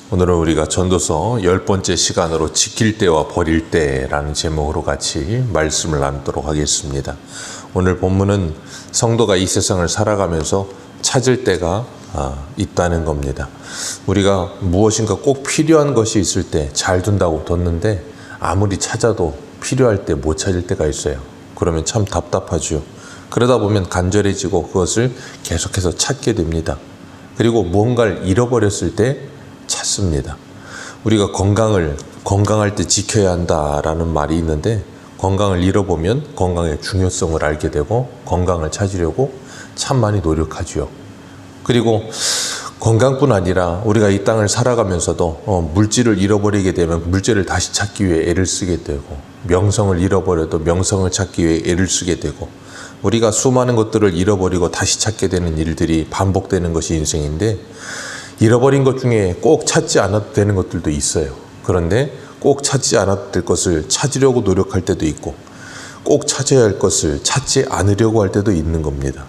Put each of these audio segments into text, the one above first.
오늘은 우리가 전도서 10번째 시간으로 지킬 때와 버릴 때라는 제목으로 같이 말씀을 나누도록 하겠습니다. 오늘 본문은 성도가 이 세상을 살아가면서 찾을 때가 있다는 겁니다. 우리가 무엇인가 꼭 필요한 것이 있을 때 잘 둔다고 뒀는데 아무리 찾아도 필요할 때 못 찾을 때가 있어요. 그러면 참 답답하죠. 그러다 보면 간절해지고 그것을 계속해서 찾게 됩니다. 그리고 무언가를 잃어버렸을 때 찾습니다. 우리가 건강할 때 지켜야 한다라는 말이 있는데 건강을 잃어보면 건강의 중요성을 알게 되고 건강을 찾으려고 참 많이 노력하죠. 그리고 건강뿐 아니라 우리가 이 땅을 살아가면서도 물질을 잃어버리게 되면 물질을 다시 찾기 위해 애를 쓰게 되고 명성을 잃어버려도 명성을 찾기 위해 애를 쓰게 되고 우리가 수많은 것들을 잃어버리고 다시 찾게 되는 일들이 반복되는 것이 인생인데 잃어버린 것 중에 꼭 찾지 않아도 되는 것들도 있어요. 그런데 꼭 찾지 않아도 될 것을 찾으려고 노력할 때도 있고 꼭 찾아야 할 것을 찾지 않으려고 할 때도 있는 겁니다.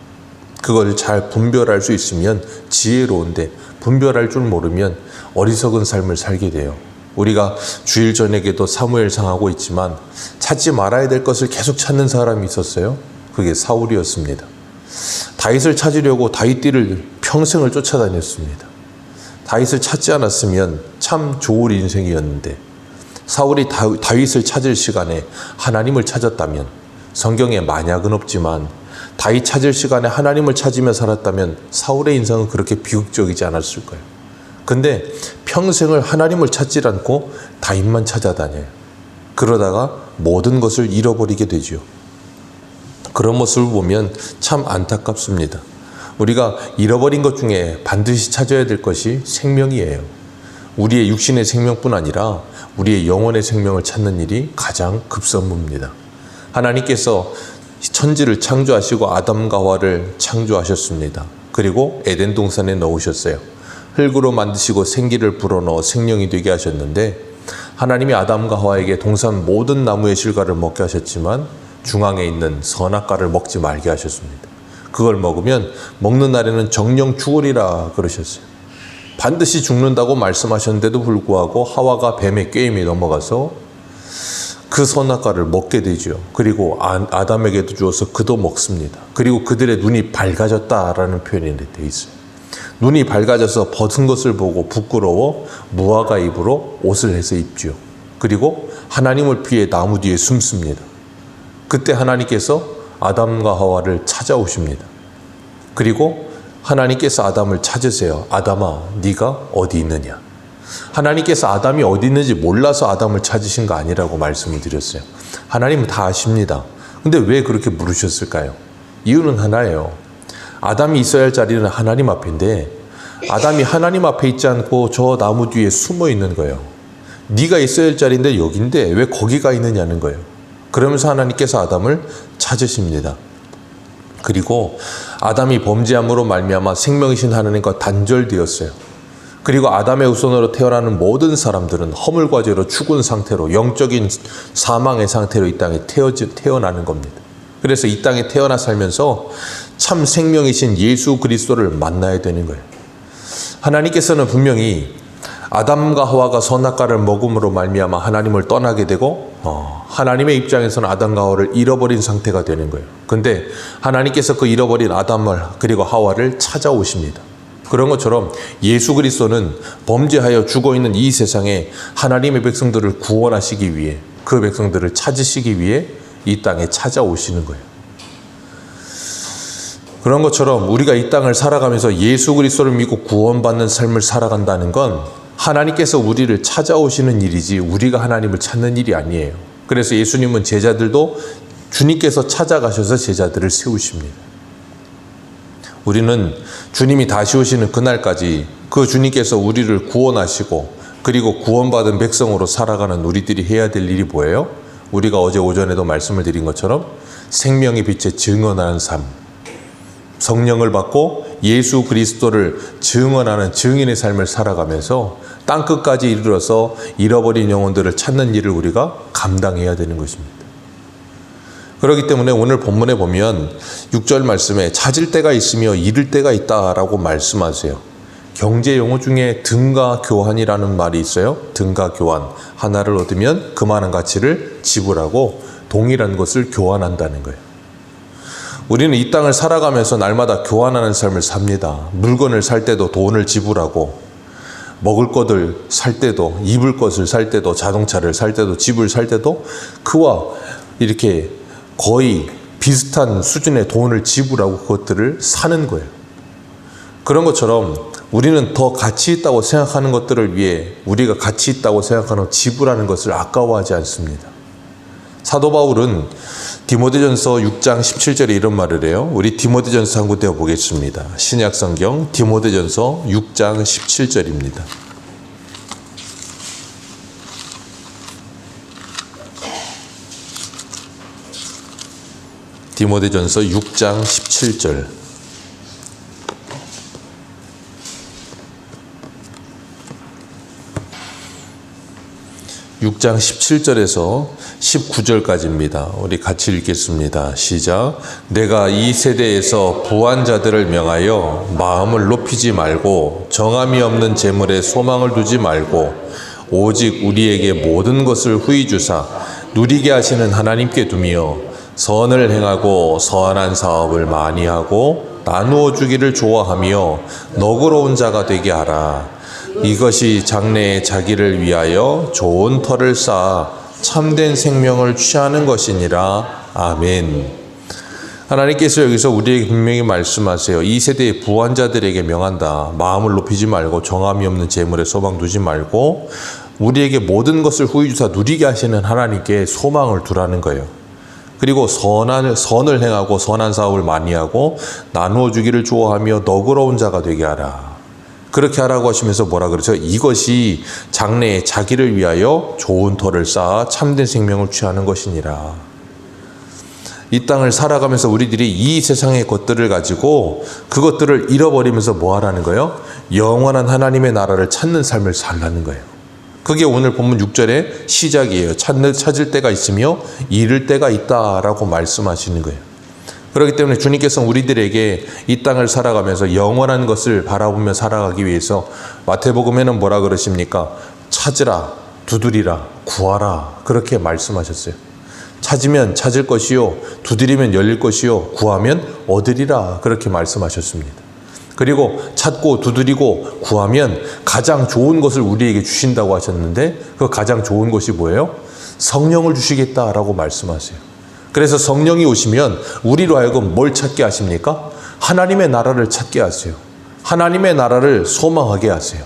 그걸 잘 분별할 수 있으면 지혜로운데 분별할 줄 모르면 어리석은 삶을 살게 돼요. 우리가 주일 저녁에도 사무엘상 하고 있지만 찾지 말아야 될 것을 계속 찾는 사람이 있었어요. 그게 사울이었습니다. 다윗을 찾으려고 다윗띠를 평생을 쫓아다녔습니다. 다윗을 찾지 않았으면 참 좋을 인생이었는데 사울이 다윗을 찾을 시간에 하나님을 찾았다면 성경에 만약은 없지만 다윗 찾을 시간에 하나님을 찾으며 살았다면 사울의 인생은 그렇게 비극적이지 않았을 거예요. 근데 평생을 하나님을 찾지 않고 다윗만 찾아다녀요. 그러다가 모든 것을 잃어버리게 되죠. 그런 모습을 보면 참 안타깝습니다. 우리가 잃어버린 것 중에 반드시 찾아야 될 것이 생명이에요. 우리의 육신의 생명뿐 아니라 우리의 영혼의 생명을 찾는 일이 가장 급선무입니다. 하나님께서 천지를 창조하시고 아담과 하와를 창조하셨습니다. 그리고 에덴 동산에 넣으셨어요. 흙으로 만드시고 생기를 불어넣어 생명이 되게 하셨는데 하나님이 아담과 하와에게 동산 모든 나무의 실과를 먹게 하셨지만 중앙에 있는 선악과를 먹지 말게 하셨습니다. 그걸 먹으면 먹는 날에는 정령 죽으리라 그러셨어요. 반드시 죽는다고 말씀하셨는데도 불구하고 하와가 뱀의 꾀임에 넘어가서 그 선악과를 먹게 되죠. 그리고 아담에게도 주어서 그도 먹습니다. 그리고 그들의 눈이 밝아졌다라는 표현이 되어 있어요. 눈이 밝아져서 벗은 것을 보고 부끄러워 무화과 잎으로 옷을 해서 입죠. 그리고 하나님을 피해 나무 뒤에 숨습니다. 그때 하나님께서 아담과 하와를 찾아오십니다. 그리고 하나님께서 아담을 찾으세요. 아담아, 네가 어디 있느냐? 하나님께서 아담이 어디 있는지 몰라서 아담을 찾으신 거 아니라고 말씀을 드렸어요. 하나님은 다 아십니다. 근데 왜 그렇게 물으셨을까요? 이유는 하나예요. 아담이 있어야 할 자리는 하나님 앞인데 아담이 하나님 앞에 있지 않고 저 나무 뒤에 숨어 있는 거예요. 네가 있어야 할 자리인데 여긴데 왜 거기가 있느냐는 거예요. 그러면서 하나님께서 아담을 찾으십니다. 그리고 아담이 범죄함으로 말미암아 생명이신 하나님과 단절되었어요. 그리고 아담의 후손으로 태어나는 모든 사람들은 허물과 죄로 죽은 상태로 영적인 사망의 상태로 이 땅에 태어나는 겁니다. 그래서 이 땅에 태어나 살면서 참 생명이신 예수 그리스도를 만나야 되는 거예요. 하나님께서는 분명히 아담과 하와가 선악과를 먹음으로 말미암아 하나님을 떠나게 되고 하나님의 입장에서는 아담과 하와를 잃어버린 상태가 되는 거예요. 근데 하나님께서 그 잃어버린 아담을 그리고 하와를 찾아오십니다. 그런 것처럼 예수 그리스도는 범죄하여 죽어있는 이 세상에 하나님의 백성들을 구원하시기 위해 그 백성들을 찾으시기 위해 이 땅에 찾아오시는 거예요. 그런 것처럼 우리가 이 땅을 살아가면서 예수 그리스도를 믿고 구원받는 삶을 살아간다는 건 하나님께서 우리를 찾아오시는 일이지 우리가 하나님을 찾는 일이 아니에요. 그래서 예수님은 제자들도 주님께서 찾아가셔서 제자들을 세우십니다. 우리는 주님이 다시 오시는 그날까지 그 주님께서 우리를 구원하시고 그리고 구원받은 백성으로 살아가는 우리들이 해야 될 일이 뭐예요? 우리가 어제 오전에도 말씀을 드린 것처럼 생명의 빛에 증언하는 삶, 성령을 받고 예수 그리스도를 증언하는 증인의 삶을 살아가면서 땅끝까지 이르러서 잃어버린 영혼들을 찾는 일을 우리가 감당해야 되는 것입니다. 그렇기 때문에 오늘 본문에 보면 6절 말씀에 찾을 때가 있으며 잃을 때가 있다라고 말씀하세요. 경제 용어 중에 등가 교환이라는 말이 있어요. 등가 교환. 하나를 얻으면 그만한 가치를 지불하고 동일한 것을 교환한다는 거예요. 우리는 이 땅을 살아가면서 날마다 교환하는 삶을 삽니다. 물건을 살 때도 돈을 지불하고, 먹을 것을 살 때도, 입을 것을 살 때도, 자동차를 살 때도, 집을 살 때도 그와 이렇게 거의 비슷한 수준의 돈을 지불하고 그것들을 사는 거예요. 그런 것처럼 우리는 더 가치 있다고 생각하는 것들을 위해 우리가 가치 있다고 생각하는 지불하는 것을 아까워하지 않습니다. 사도 바울은 디모데전서 6장 17절에 이런 말을 해요. 우리 디모데전서 한번 떼어 보겠습니다. 신약성경 디모데전서 6장 17절입니다. 디모데전서 6장 17절. 6장 17절에서 19절까지입니다. 우리 같이 읽겠습니다. 시작. 내가 이 세대에서 부한 자들을 명하여 마음을 높이지 말고 정함이 없는 재물에 소망을 두지 말고 오직 우리에게 모든 것을 후히 주사 누리게 하시는 하나님께 두며 선을 행하고 선한 사업을 많이 하고 나누어 주기를 좋아하며 너그러운 자가 되게 하라. 이것이 장래에 자기를 위하여 좋은 터를 쌓아 참된 생명을 취하는 것이니라. 아멘. 하나님께서 여기서 우리에게 분명히 말씀하세요. 이 세대의 부한 자들에게 명한다. 마음을 높이지 말고 정함이 없는 재물에 소망 두지 말고 우리에게 모든 것을 후히 주사 누리게 하시는 하나님께 소망을 두라는 거예요. 그리고 선을 행하고 선한 사업을 많이 하고 나누어 주기를 좋아하며 너그러운 자가 되게 하라. 그렇게 하라고 하시면서 뭐라 그러죠? 이것이 장래에 자기를 위하여 좋은 터를 쌓아 참된 생명을 취하는 것이니라. 이 땅을 살아가면서 우리들이 이 세상의 것들을 가지고 그것들을 잃어버리면서 뭐 하라는 거예요? 영원한 하나님의 나라를 찾는 삶을 살라는 거예요. 그게 오늘 본문 6절의 시작이에요. 찾을 때가 있으며 잃을 때가 있다라고 말씀하시는 거예요. 그렇기 때문에 주님께서는 우리들에게 이 땅을 살아가면서 영원한 것을 바라보며 살아가기 위해서 마태복음에는 뭐라 그러십니까? 찾으라, 두드리라, 구하라 그렇게 말씀하셨어요. 찾으면 찾을 것이요, 두드리면 열릴 것이요, 구하면 얻으리라 그렇게 말씀하셨습니다. 그리고 찾고 두드리고 구하면 가장 좋은 것을 우리에게 주신다고 하셨는데 그 가장 좋은 것이 뭐예요? 성령을 주시겠다라고 말씀하세요. 그래서 성령이 오시면 우리로 하여금 뭘 찾게 하십니까? 하나님의 나라를 찾게 하세요. 하나님의 나라를 소망하게 하세요.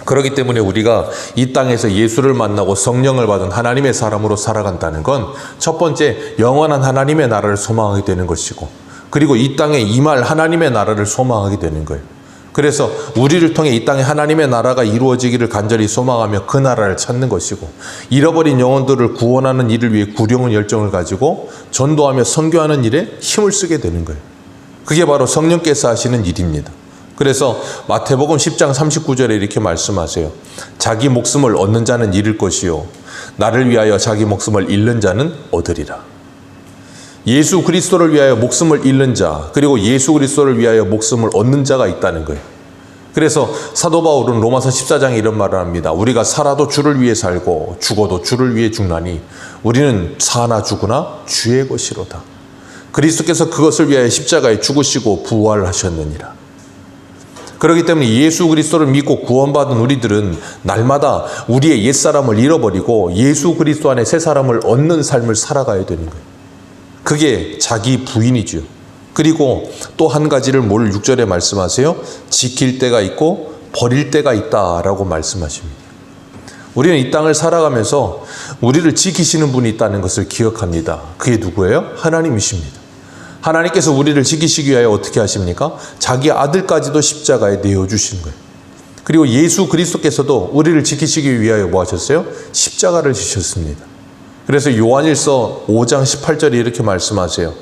그렇기 때문에 우리가 이 땅에서 예수를 만나고 성령을 받은 하나님의 사람으로 살아간다는 건 첫 번째 영원한 하나님의 나라를 소망하게 되는 것이고 그리고 이 땅에 임할 하나님의 나라를 소망하게 되는 거예요. 그래서 우리를 통해 이 땅에 하나님의 나라가 이루어지기를 간절히 소망하며 그 나라를 찾는 것이고 잃어버린 영혼들을 구원하는 일을 위해 구령한 열정을 가지고 전도하며 선교하는 일에 힘을 쓰게 되는 거예요. 그게 바로 성령께서 하시는 일입니다. 그래서 마태복음 10장 39절에 이렇게 말씀하세요. 자기 목숨을 얻는 자는 잃을 것이요 나를 위하여 자기 목숨을 잃는 자는 얻으리라. 예수 그리스도를 위하여 목숨을 잃는 자 그리고 예수 그리스도를 위하여 목숨을 얻는 자가 있다는 거예요. 그래서 사도 바울은 로마서 14장에 이런 말을 합니다. 우리가 살아도 주를 위해 살고 죽어도 주를 위해 죽나니 우리는 사나 죽으나 주의 것이로다. 그리스도께서 그것을 위하여 십자가에 죽으시고 부활하셨느니라. 그렇기 때문에 예수 그리스도를 믿고 구원받은 우리들은 날마다 우리의 옛사람을 잃어버리고 예수 그리스도 안에 새 사람을 얻는 삶을 살아가야 되는 거예요. 그게 자기 부인이죠. 그리고 또 한 가지를 뭘 6절에 말씀하세요? 지킬 때가 있고 버릴 때가 있다라고 말씀하십니다. 우리는 이 땅을 살아가면서 우리를 지키시는 분이 있다는 것을 기억합니다. 그게 누구예요? 하나님이십니다. 하나님께서 우리를 지키시기 위하여 어떻게 하십니까? 자기 아들까지도 십자가에 내어주신 거예요. 그리고 예수 그리스도께서도 우리를 지키시기 위하여 뭐 하셨어요? 십자가를 지셨습니다. 그래서 요한일서 5장 18절에 이렇게 말씀하세요.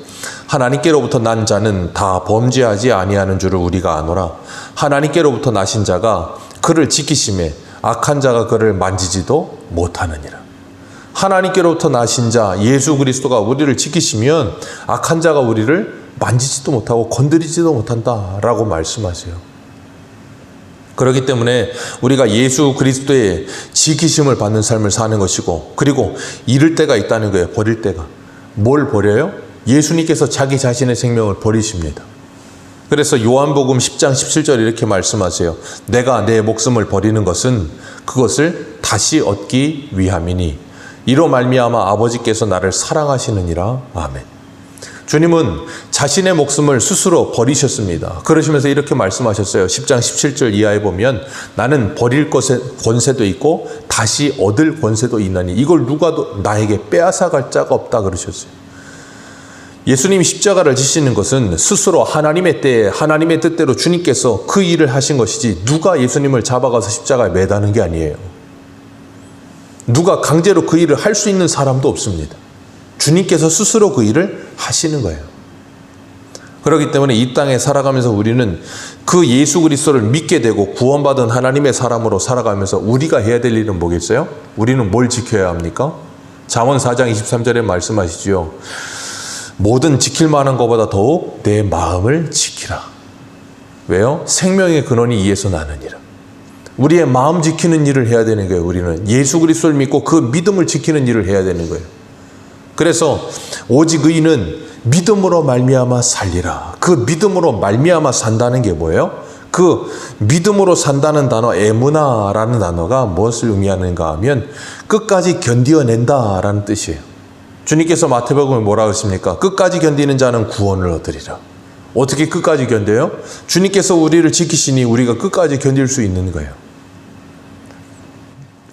하나님께로부터 난 자는 다 범죄하지 아니하는 줄을 우리가 아노라. 하나님께로부터 나신 자가 그를 지키심에 악한 자가 그를 만지지도 못하느니라. 하나님께로부터 나신 자 예수 그리스도가 우리를 지키시면 악한 자가 우리를 만지지도 못하고 건드리지도 못한다라고 말씀하세요. 그렇기 때문에 우리가 예수 그리스도의 지키심을 받는 삶을 사는 것이고, 그리고 잃을 때가 있다는 거예요. 버릴 때가. 뭘 버려요? 예수님께서 자기 자신의 생명을 버리십니다. 그래서 요한복음 10장 17절 이렇게 말씀하세요. 내가 내 목숨을 버리는 것은 그것을 다시 얻기 위함이니 이로 말미암아 아버지께서 나를 사랑하시느니라. 아멘. 주님은 자신의 목숨을 스스로 버리셨습니다. 그러시면서 이렇게 말씀하셨어요. 10장 17절 이하에 보면 나는 버릴 것에 권세도 있고 다시 얻을 권세도 있나니 이걸 누가도 나에게 빼앗아갈 자가 없다 그러셨어요. 예수님이 십자가를 지시는 것은 스스로 하나님의 때에 하나님의 뜻대로 주님께서 그 일을 하신 것이지 누가 예수님을 잡아가서 십자가에 매다는 게 아니에요. 누가 강제로 그 일을 할 수 있는 사람도 없습니다. 주님께서 스스로 그 일을 하시는 거예요. 그렇기 때문에 이 땅에 살아가면서 우리는 그 예수 그리스도를 믿게 되고 구원받은 하나님의 사람으로 살아가면서 우리가 해야 될 일은 뭐겠어요? 우리는 뭘 지켜야 합니까? 잠언 4장 23절에 말씀하시죠. 모든 지킬 만한 것보다 더욱 내 마음을 지키라. 왜요? 생명의 근원이 이에서 나느니라. 우리의 마음 지키는 일을 해야 되는 거예요. 우리는 예수 그리스도를 믿고 그 믿음을 지키는 일을 해야 되는 거예요. 그래서 오직 의인은 믿음으로 말미암아 살리라. 그 믿음으로 말미암아 산다는 게 뭐예요? 그 믿음으로 산다는 단어 에무나라는 단어가 무엇을 의미하는가 하면 끝까지 견디어낸다라는 뜻이에요. 주님께서 마태복음에 뭐라 하십니까? 끝까지 견디는 자는 구원을 얻으리라. 어떻게 끝까지 견뎌요? 주님께서 우리를 지키시니 우리가 끝까지 견딜 수 있는 거예요.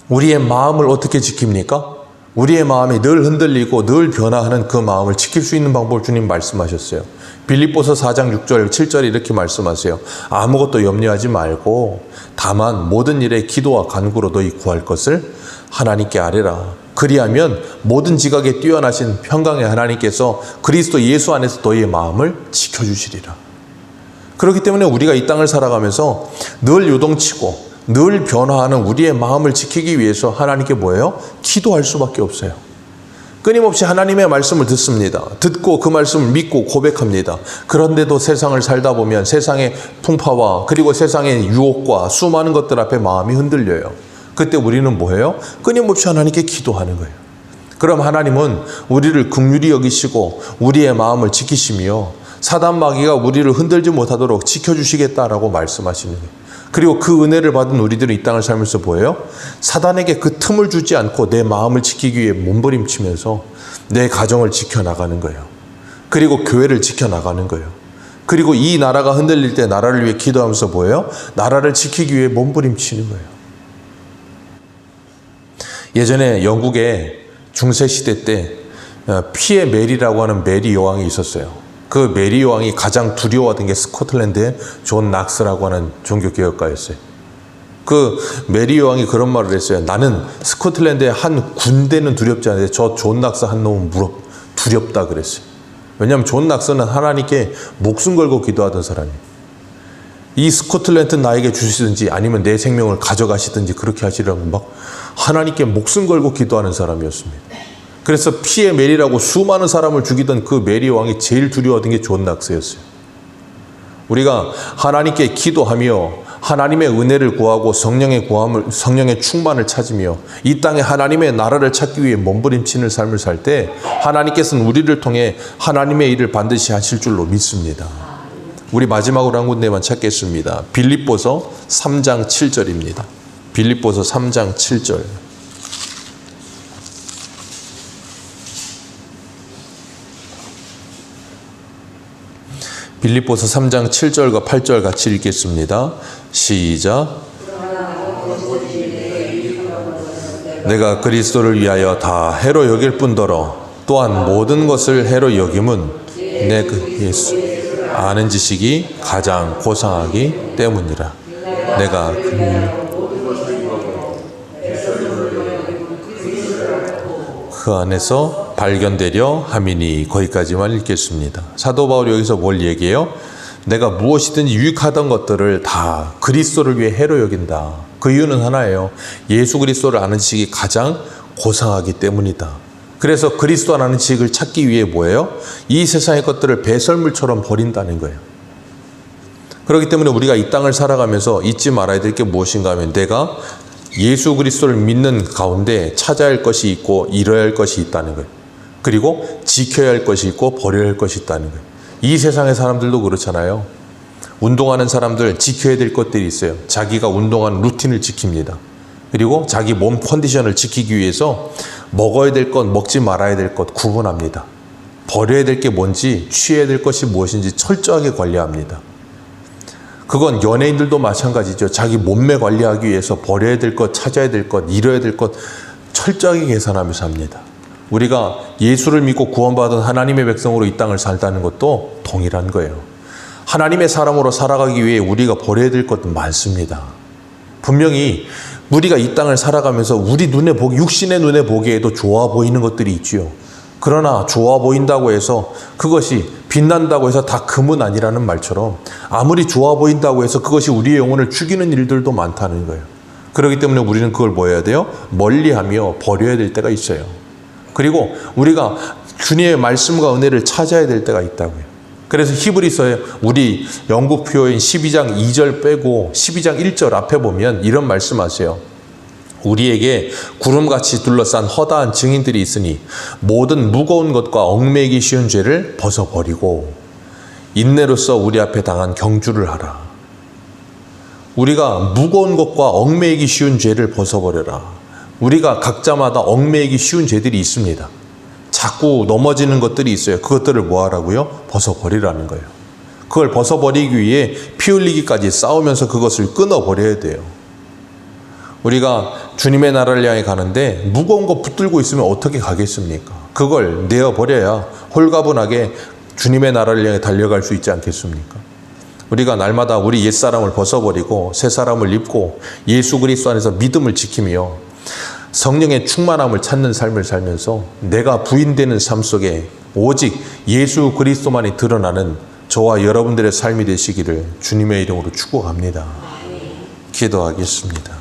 우리의 마음을 어떻게 지킵니까? 우리의 마음이 늘 흔들리고 늘 변화하는 그 마음을 지킬 수 있는 방법을 주님 말씀하셨어요. 빌립보서 4장 6절 7절에 이렇게 말씀하세요. 아무것도 염려하지 말고 다만 모든 일에 기도와 간구로 너희 구할 것을 하나님께 아뢰라. 그리하면 모든 지각에 뛰어나신 평강의 하나님께서 그리스도 예수 안에서 너희의 마음을 지켜주시리라. 그렇기 때문에 우리가 이 땅을 살아가면서 늘 요동치고 늘 변화하는 우리의 마음을 지키기 위해서 하나님께 뭐예요? 기도할 수밖에 없어요. 끊임없이 하나님의 말씀을 듣습니다. 듣고 그 말씀을 믿고 고백합니다. 그런데도 세상을 살다 보면 세상의 풍파와 그리고 세상의 유혹과 수많은 것들 앞에 마음이 흔들려요. 그때 우리는 뭐예요? 끊임없이 하나님께 기도하는 거예요. 그럼 하나님은 우리를 긍휼히 여기시고 우리의 마음을 지키시며 사단 마귀가 우리를 흔들지 못하도록 지켜주시겠다라고 말씀하시는 거예요. 그리고 그 은혜를 받은 우리들은 이 땅을 살면서 뭐예요? 사단에게 그 틈을 주지 않고 내 마음을 지키기 위해 몸부림치면서 내 가정을 지켜나가는 거예요. 그리고 교회를 지켜나가는 거예요. 그리고 이 나라가 흔들릴 때 나라를 위해 기도하면서 뭐예요? 나라를 지키기 위해 몸부림치는 거예요. 예전에 영국의 중세시대 때 피에 메리라고 하는 메리 여왕이 있었어요. 그 메리 여왕이 가장 두려워하던 게 스코틀랜드의 존 낙스라고 하는 종교개혁가였어요. 그 메리 여왕이 그런 말을 했어요. 나는 스코틀랜드의 한 군대는 두렵지 않은데 저 존 낙스 한 놈은 두렵다 그랬어요. 왜냐하면 존 낙스는 하나님께 목숨 걸고 기도하던 사람이에요. 이 스코틀랜드 나에게 주시든지 아니면 내 생명을 가져가시든지 그렇게 하시라고 막 하나님께 목숨 걸고 기도하는 사람이었습니다. 그래서 피에 메리라고 수많은 사람을 죽이던 그 메리 왕이 제일 두려워하던 게 존 낙스였어요. 우리가 하나님께 기도하며 하나님의 은혜를 구하고 성령의 충만을 찾으며 이 땅에 하나님의 나라를 찾기 위해 몸부림치는 삶을 살 때 하나님께서는 우리를 통해 하나님의 일을 반드시 하실 줄로 믿습니다. 우리 마지막으로 한 군데만 찾겠습니다. 빌립보서 3장 7절입니다. 빌립보서 3장 7절. 빌립보서 3장 7절과 8절 같이 읽겠습니다. 시작. 내가 그리스도를 위하여 다 해로 여길 뿐더러 또한 모든 것을 해로 여김은 내 그 예수 아는 지식이 가장 고상하기 때문이라. 내가 그 안에서 발견되려 함이니. 거기까지만 읽겠습니다. 사도 바울이 여기서 뭘 얘기해요? 내가 무엇이든지 유익하던 것들을 다 그리스도를 위해 해로 여긴다. 그 이유는 하나예요. 예수 그리스도를 아는 지식이 가장 고상하기 때문이다. 그래서 그리스도를 아는 지식을 찾기 위해 뭐예요? 이 세상의 것들을 배설물처럼 버린다는 거예요. 그렇기 때문에 우리가 이 땅을 살아가면서 잊지 말아야 될 게 무엇인가 하면 내가 예수 그리스도를 믿는 가운데 찾아야 할 것이 있고 이뤄야 할 것이 있다는 거예요. 그리고 지켜야 할 것이 있고 버려야 할 것이 있다는 거예요. 이 세상의 사람들도 그렇잖아요. 운동하는 사람들 지켜야 될 것들이 있어요. 자기가 운동하는 루틴을 지킵니다. 그리고 자기 몸 컨디션을 지키기 위해서 먹어야 될 것, 먹지 말아야 될 것 구분합니다. 버려야 될 게 뭔지, 취해야 될 것이 무엇인지 철저하게 관리합니다. 그건 연예인들도 마찬가지죠. 자기 몸매 관리하기 위해서 버려야 될 것, 찾아야 될 것, 이뤄야 될 것 철저하게 계산하면서 합니다. 우리가 예수를 믿고 구원받은 하나님의 백성으로 이 땅을 살다는 것도 동일한 거예요. 하나님의 사람으로 살아가기 위해 우리가 버려야 될 것도 많습니다. 분명히 우리가 이 땅을 살아가면서 우리 눈에 보기, 육신의 눈에 보기에도 좋아 보이는 것들이 있지요. 그러나 좋아 보인다고 해서 그것이 빛난다고 해서 다 금은 아니라는 말처럼 아무리 좋아 보인다고 해서 그것이 우리의 영혼을 죽이는 일들도 많다는 거예요. 그렇기 때문에 우리는 그걸 뭐 해야 돼요? 멀리하며 버려야 될 때가 있어요. 그리고 우리가 주님의 말씀과 은혜를 찾아야 될 때가 있다고요. 그래서 히브리서에 우리 영국 표어인 12장 2절 빼고 12장 1절 앞에 보면 이런 말씀하세요. 우리에게 구름같이 둘러싼 허다한 증인들이 있으니 모든 무거운 것과 얽매이기 쉬운 죄를 벗어버리고 인내로써 우리 앞에 당한 경주를 하라. 우리가 무거운 것과 얽매이기 쉬운 죄를 벗어버려라. 우리가 각자마다 얽매이기 쉬운 죄들이 있습니다. 자꾸 넘어지는 것들이 있어요. 그것들을 뭐 하라고요? 벗어버리라는 거예요. 그걸 벗어버리기 위해 피 흘리기까지 싸우면서 그것을 끊어버려야 돼요. 우리가 주님의 나라를 향해 가는데 무거운 거 붙들고 있으면 어떻게 가겠습니까? 그걸 내어버려야 홀가분하게 주님의 나라를 향해 달려갈 수 있지 않겠습니까? 우리가 날마다 우리 옛사람을 벗어버리고 새사람을 입고 예수 그리스도 안에서 믿음을 지키며 성령의 충만함을 찾는 삶을 살면서 내가 부인되는 삶 속에 오직 예수 그리스도만이 드러나는 저와 여러분들의 삶이 되시기를 주님의 이름으로 축복합니다. 기도하겠습니다.